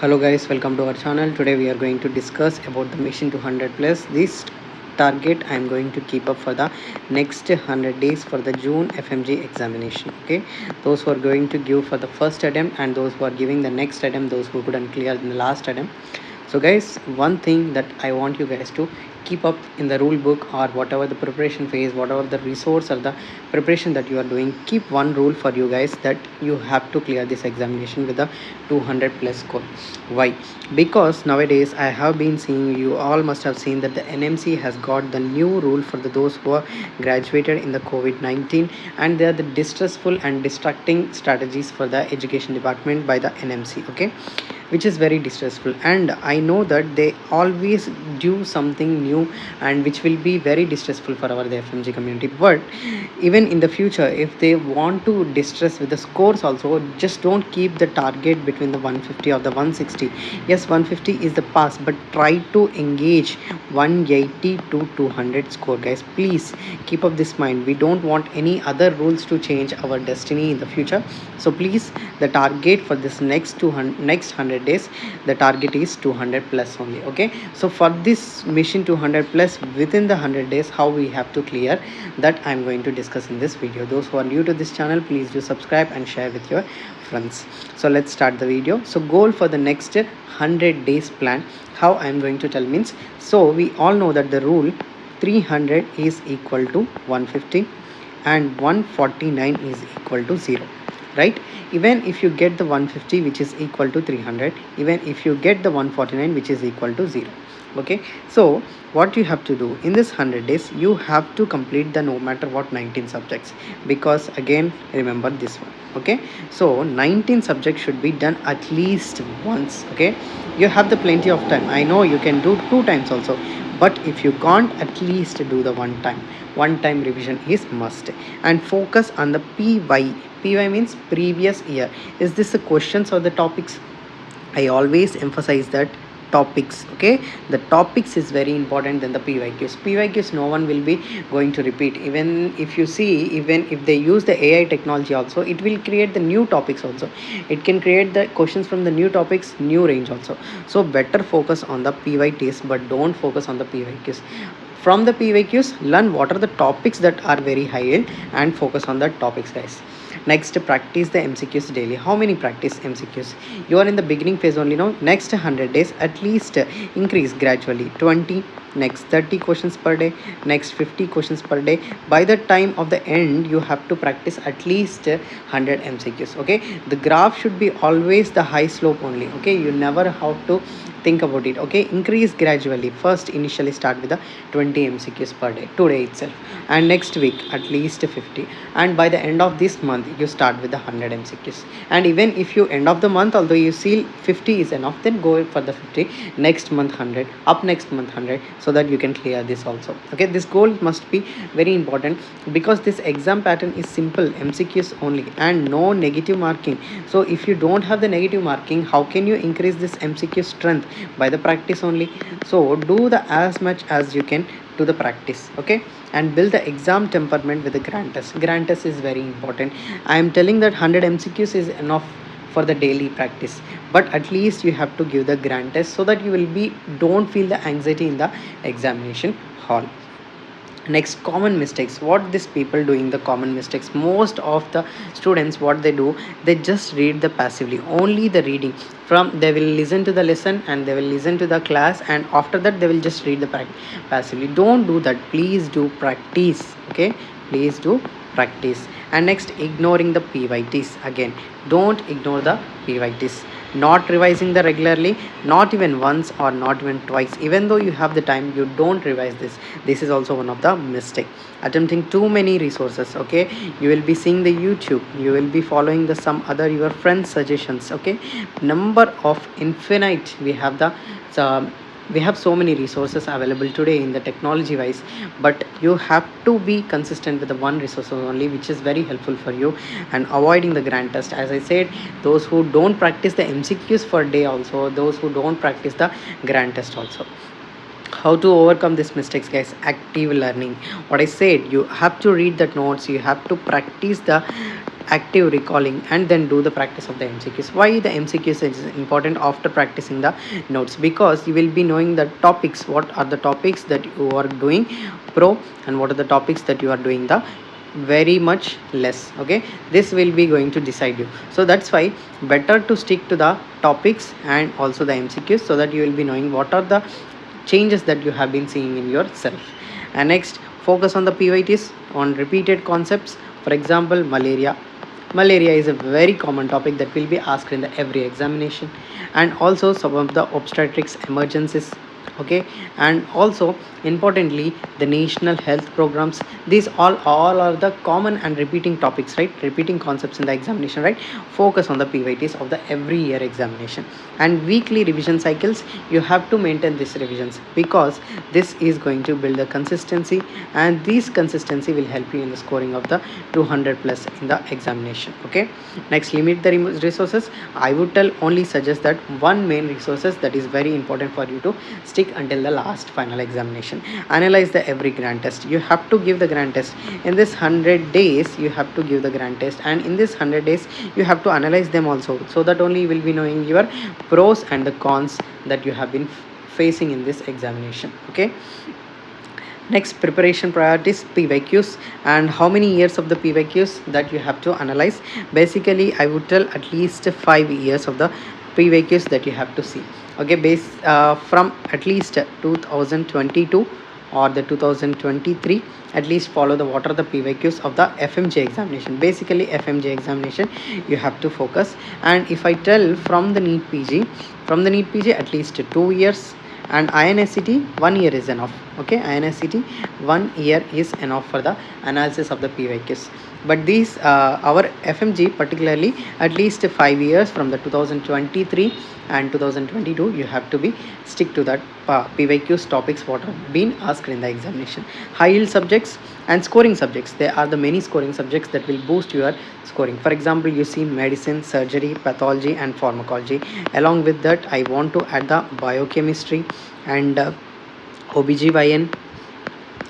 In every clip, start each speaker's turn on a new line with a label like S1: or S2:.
S1: Hello guys, welcome to our channel. Today we are going to discuss about the mission to 100 plus. This target I am going to keep up for the next 100 days for the June FMG examination. Okay, those who are going to give for the first attempt and those who are giving the next attempt, those who couldn't clear in the last attempt. So guys, one thing that I want you guys to keep up in the rule book or whatever the preparation phase, whatever the resource or the preparation that you are doing, keep one rule for you guys, that you have to clear this examination with a 200 plus score. Why? Because nowadays I have been seeing, you all must have seen that the NMC has got the new rule for those who are graduated in the COVID-19, and they are the distressful and distracting strategies for the education department by the NMC. Okay, which is very distressful, and I know that they always do something new and which will be very distressful for our the FMG community. But even in the future, if they want to distress with the scores also, just don't keep the target between the 150 or the 160. Yes, 150 is the pass, but try to engage 180 to 200 score, guys. Please keep up this mind. We don't want any other rules to change our destiny in the future. So please, the target for this next 100 days, the target is 200 plus only. Okay, so for this mission 200 plus within the 100 days, how we have to clear, that I'm going to discuss in this video. Those who are new to this channel, please do subscribe and share with your friends. So let's start the video. So goal for the next 100 days plan, how I'm going to tell means, so we all know that the rule 300 is equal to 150 and 149 is equal to 0, right? Even if you get the 150 which is equal to 300, even if you get the 149 which is equal to 0. Okay, so what you have to do in this 100 days, you have to complete the no matter what 19 subjects, because again remember this one. Okay, so 19 subjects should be done at least once. Okay, you have the plenty of time. I know you can do 2 times also, but if you can't, at least do the one time revision is must. And focus on the PY means previous year. Is this the questions or the topics? I always emphasize that topics. Okay, the topics is very important than the pyqs. No one will be going to repeat. Even if you see, even if they use the AI technology also, it will create the new topics also. It can create the questions from the new topics, new range also. So better focus on the pyts, but don't focus on the pyqs. From the pyqs, learn what are the topics that are very high yield and focus on the topics, guys. Next, practice the MCQs daily. How many practice MCQs? You are in the beginning phase only now. Next 100 days, at least increase gradually. 20, next 30 questions per day, next 50 questions per day. By the time of the end, you have to practice at least 100 MCQs. Okay, the graph should be always the high slope only. Okay, you never have to think about it. Okay, increase gradually. First initially start with the 20 MCQs per day today itself, and next week at least 50, and by the end of this month you start with the 100 MCQs. And even if you end of the month, although you see 50 is enough, then go for the 50. Next month 100, up next month 100, so that you can clear this also. Okay, this goal must be very important, because this exam pattern is simple MCQs only and no negative marking. So if you don't have the negative marking, how can you increase this MCQ strength? By the practice only. So do the as much as you can to the practice. Okay, and build the exam temperament with the grand test. Grand test is very important. I am telling that 100 MCQs is enough for the daily practice, but at least you have to give the grand test, so that you will be don't feel the anxiety in the examination hall. Next, common mistakes. What these people doing, the common mistakes, most of the students, what they do, they just read the passively, only the reading. From they will listen to the lesson and they will listen to the class, and after that they will just read the passively. Don't do that. Please do practice. Okay, please do practice. And next, ignoring the pyts. Again, don't ignore the pyts. Not revising the regularly, not even once or not even twice. Even though you have the time, you don't revise this. This is also one of the mistake. Attempting too many resources. Okay, you will be seeing the YouTube, you will be following the some other your friends suggestions. Okay, number of infinite, we have so many resources available today in the technology wise, but you have to be consistent with the one resource only, which is very helpful for you. And avoiding the grand test, as I said, those who don't practice the MCQs for day also, those who don't practice the grand test also. How to overcome these mistakes, guys? Active learning. What I said, you have to read the notes, you have to practice the active recalling, and then do the practice of the MCQs. Why the MCQs is important after practicing the notes? Because you will be knowing the topics, what are the topics that you are doing pro, and what are the topics that you are doing the very much less. Okay, this will be going to decide you. So that's why better to stick to the topics and also the MCQs, so that you will be knowing what are the changes that you have been seeing in yourself. And next, focus on the PYTs, on repeated concepts. For example, malaria is a very common topic that will be asked in the every examination, and also some of the obstetrics emergencies. Okay, and also importantly the national health programs. These all are the common and repeating topics, right? Repeating concepts in the examination, right? Focus on the PYTs of the every year examination. And weekly revision cycles, you have to maintain these revisions, because this is going to build the consistency, and this consistency will help you in the scoring of the 200 plus in the examination. Okay, next, limit the resources. I would tell only suggest that one main resources that is very important for you to stick until the last final examination. Analyze the every grand test. You have to give the grand test in this 100 days. You have to give the grand test, and in this 100 days you have to analyze them also, so that only you will be knowing your pros and the cons that you have been facing in this examination. Okay, next, preparation priorities, PYQs, and how many years of the PYQs that you have to analyze. Basically I would tell at least 5 years of the PYQs that you have to see. Okay, base from at least 2022 or the 2023, at least follow the what are the PYQs of the FMGE examination. Basically FMGE examination you have to focus. And if I tell from the NEET PG, at least 2 years, and INSCT 1 year is enough. Okay, INSCT 1 year is enough for the analysis of the PYQs. But these our FMG particularly at least 5 years from the 2023 and 2022, you have to be stick to that PYQs topics what have been asked in the examination. High yield subjects and scoring subjects, there are the many scoring subjects that will boost your scoring. For example, you see medicine, surgery, pathology and pharmacology. Along with that, I want to add the biochemistry and OBGYN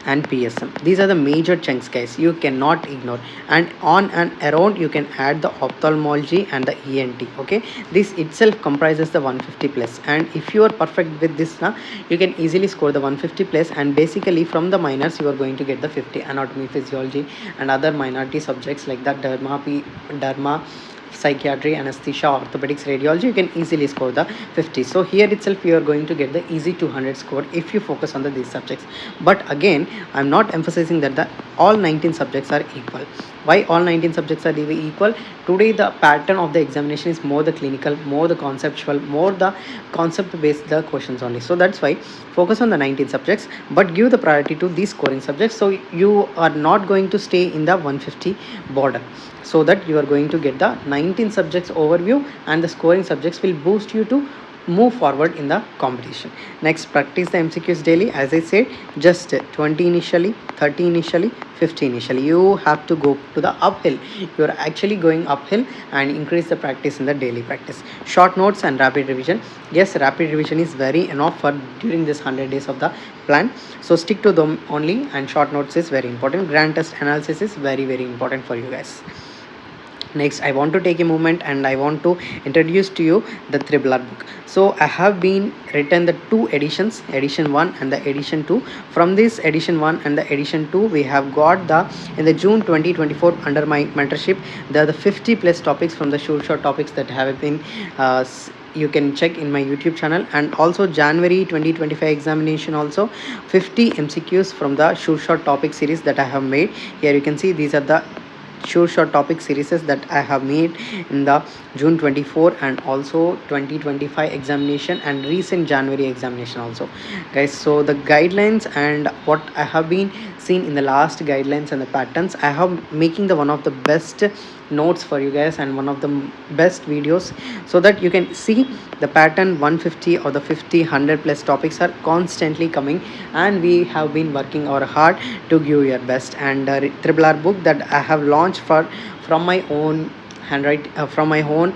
S1: and PSM. These are the major chunks, guys, you cannot ignore. And on and around you can add the ophthalmology and the ENT. Okay, this itself comprises the 150 plus, and if you are perfect with this now, you can easily score the 150 plus. And basically from the minors you are going to get the 50, anatomy, physiology and other minority subjects like that, derma, psychiatry, anesthesia, orthopedics, radiology, you can easily score the 50. So here itself you are going to get the easy 200 score if you focus on these subjects. But again, I'm not emphasizing that the all 19 subjects are equal. Why all 19 subjects are equal? Today the pattern of the examination is more the clinical, more the conceptual, more the concept based the questions only. So that's why focus on the 19 subjects, but give the priority to these scoring subjects, so you are not going to stay in the 150 border, so that you are going to get the 19 subjects overview, and the scoring subjects will boost you to move forward in the competition. Next, practice the MCQs daily. As I said, just 20 initially, 30 initially, 50 initially. You have to go to the uphill. You are actually going uphill, and increase the practice in the daily practice. Short notes and rapid revision. Yes, rapid revision is very enough for during this 100 days of the plan, so stick to them only, and short notes is very important. Grand test analysis is very important for you guys. Next, I want to take a moment and I want to introduce to you the Tribilar book. So I have been written the two editions, edition 1 and the edition 2. From this edition 1 and the edition 2, we have got the in the June 2024 under my mentorship, there are the 50 plus topics from the sure short topics that have been you can check in my YouTube channel. And also January 2025 examination, also 50 MCQs from the sure short topic series that I have made. Here you can see these are the sure short topic series that I have made in the June 24 and also 2025 examination and recent January examination also, guys. So the guidelines and what I have been seen in the last guidelines and the patterns, I have making the one of the best notes for you guys and one of the best videos, so that you can see the pattern 150 or the 50 100 plus topics are constantly coming, and we have been working our hard to give your best. And Tribilar book that I have launched from my own handwrite from my own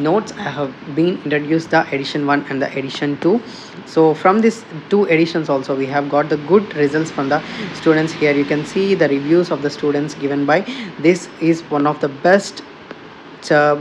S1: notes. I have been introduced the edition 1 and the edition 2. So from these two editions also we have got the good results from the students. Here you can see the reviews of the students given by. This is one of the best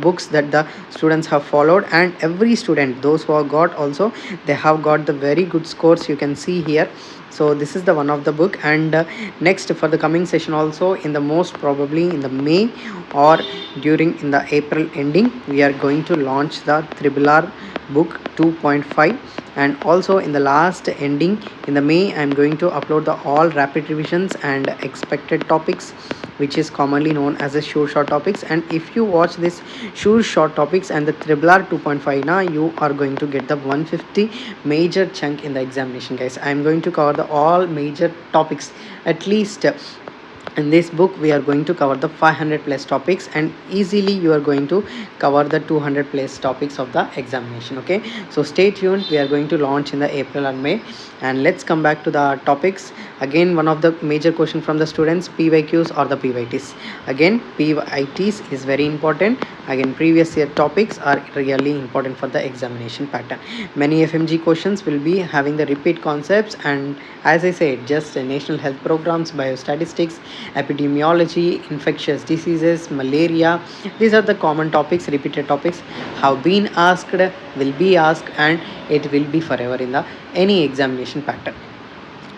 S1: books that the students have followed, and every student, those who have got also, they have got the very good scores, you can see here. So this is the one of the book. And next, for the coming session also, in the most probably in the May or during in the April ending, we are going to launch the Tribilar book 2.5. And also in the last ending in the May, I am going to upload the all rapid revisions and expected topics, which is commonly known as the sure short topics. And if you watch this sure short topics and the Tribilar 2.5, now you are going to get the 150 major chunk in the examination, guys. I am going to cover the all major topics. At least in this book we are going to cover the 500 plus topics, and easily you are going to cover the 200 plus topics of the examination. Okay, so stay tuned. We are going to launch in the April and May. And let's come back to the topics. Again, one of the major question from the students, PYQs or the PYTs. Again, PYTs is very important. Again, previous year topics are really important for the examination pattern. Many FMG questions will be having the repeat concepts, and as I said, just national health programs, biostatistics, epidemiology, infectious diseases, malaria. These are the common topics, repeated topics, have been asked, will be asked, and it will be forever in the any examination pattern.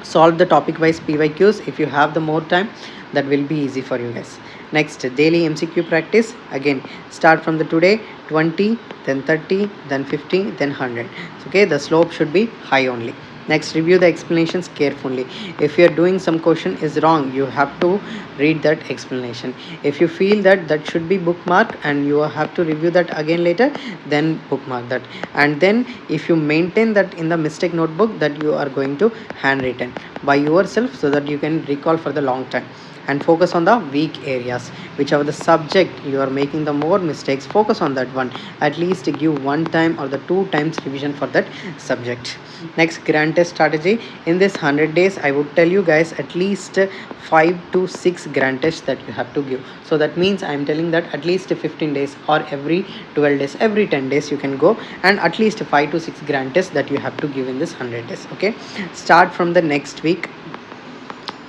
S1: Solve the topic wise PYQs if you have the more time, that will be easy for you guys. Next, daily MCQ practice. Again, start from the today 20, then 30, then 50, then 100. Okay, the slope should be high only. Next, review the explanations carefully. If you are doing some question is wrong, you have to read that explanation. If you feel that that should be bookmarked and you have to review that again later, then bookmark that. And then if you maintain that in the mistake notebook, that you are going to handwritten by yourself, so that you can recall for the long time. And focus on the weak areas. Whichever the subject you are making the more mistakes, focus on that one. At least give one time or the two times revision for that subject. Next, grand test strategy. In this 100 days, I would tell you guys at least 5 to 6 grand tests that you have to give. So that means I am telling that at least 15 days or every 12 days, every 10 days you can go, and at least 5 to 6 grand tests that you have to give in this 100 days. Okay, start from the next week.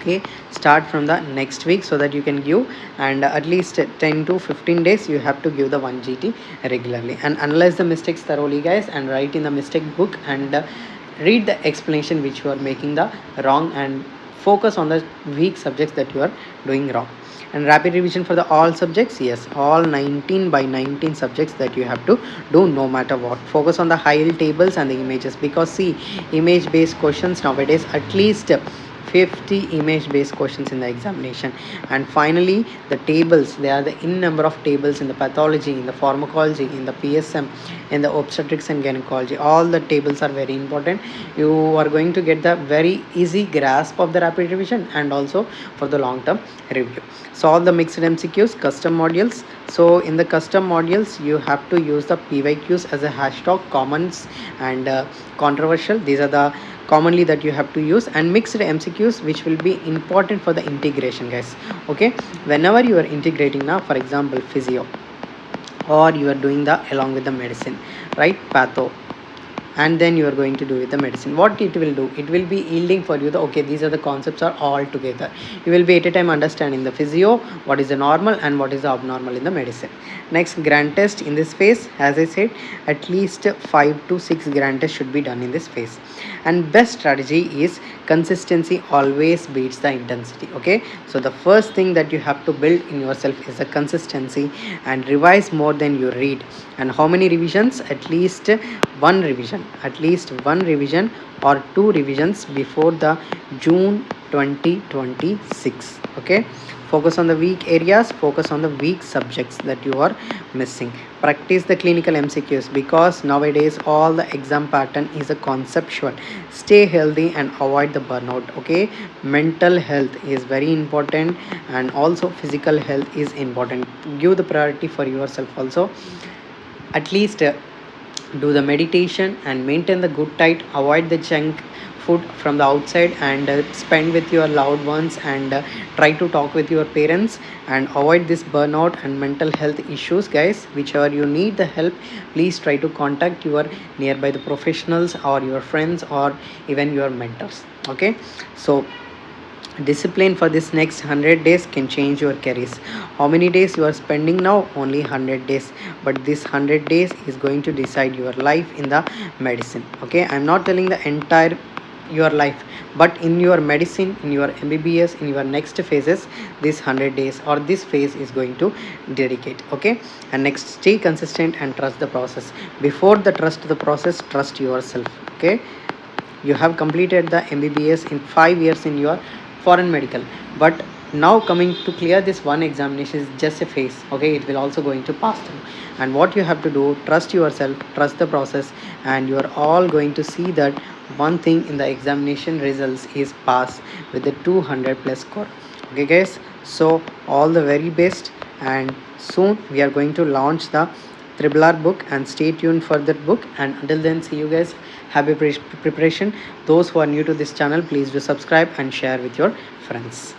S1: Okay, start from the next week, so that you can give, and at least 10 to 15 days you have to give the 1 GT regularly, and analyze the mistakes thoroughly, guys, and write in the mistake book, and read the explanation which you are making the wrong, and focus on the weak subjects that you are doing wrong. And rapid revision for the all subjects. Yes, all 19 by 19 subjects that you have to do, no matter what. Focus on the high tables and the images, because see, image based questions nowadays, at least 50 image based questions in the examination. And finally, the tables, they are the in number of tables in the pathology, in the pharmacology, in the PSM, in the obstetrics and gynecology. All the tables are very important. You are going to get the very easy grasp of the rapid revision, and also for the long term review. Solve the mixed MCQs, custom modules. So in the custom modules, you have to use the PYQs as a hashtag, commons and controversial. These are the commonly that you have to use, and mixed MCQs, which will be important for the integration, guys. Okay, whenever you are integrating now, for example physio, or you are doing the along with the medicine, right, patho, and then you are going to do with the medicine, what it will do, it will be yielding for you the, okay, these are the concepts are all together. You will be at a time understanding the physio, what is the normal and what is the abnormal in the medicine. Next, grand test in this phase, as I said, at least 5 to 6 grand tests should be done in this phase. And best strategy is consistency always beats the intensity. Okay, so the first thing that you have to build in yourself is a consistency, and revise more than you read. And how many revisions? At least one revision, at least one revision or two revisions before the June 2026. Okay, focus on the weak areas, focus on the weak subjects that you are missing. Practice the clinical MCQs, because nowadays all the exam pattern is a conceptual. Stay healthy and avoid the burnout. Okay, mental health is very important, and also physical health is important. Give the priority for yourself also. At least do the meditation and maintain the good diet, avoid the junk food from the outside, and spend with your loved ones, and try to talk with your parents, and avoid this burnout and mental health issues, guys. Whichever you need the help, please try to contact your nearby the professionals or your friends or even your mentors. Okay, so discipline for this next 100 days can change your careers. How many days you are spending now? Only 100 days, but this 100 days is going to decide your life in the medicine. Okay, I'm not telling the entire your life, but in your medicine, in your mbbs, in your next phases, this 100 days or this phase is going to dedicate. Okay, and next, stay consistent and trust the process. Before the trust the process, trust yourself. Okay, you have completed the mbbs in 5 years in your foreign medical, but now coming to clear this one examination is just a phase. Okay, it will also going to pass through, and what you have to do, trust yourself, trust the process, and you are all going to see that one thing in the examination results is pass with the 200 plus score. Okay guys, so all the very best, and soon we are going to launch the Tribilar book, and stay tuned for that book. And until then, see you guys. Happy preparation. Those who are new to this channel, please do subscribe and share with your friends.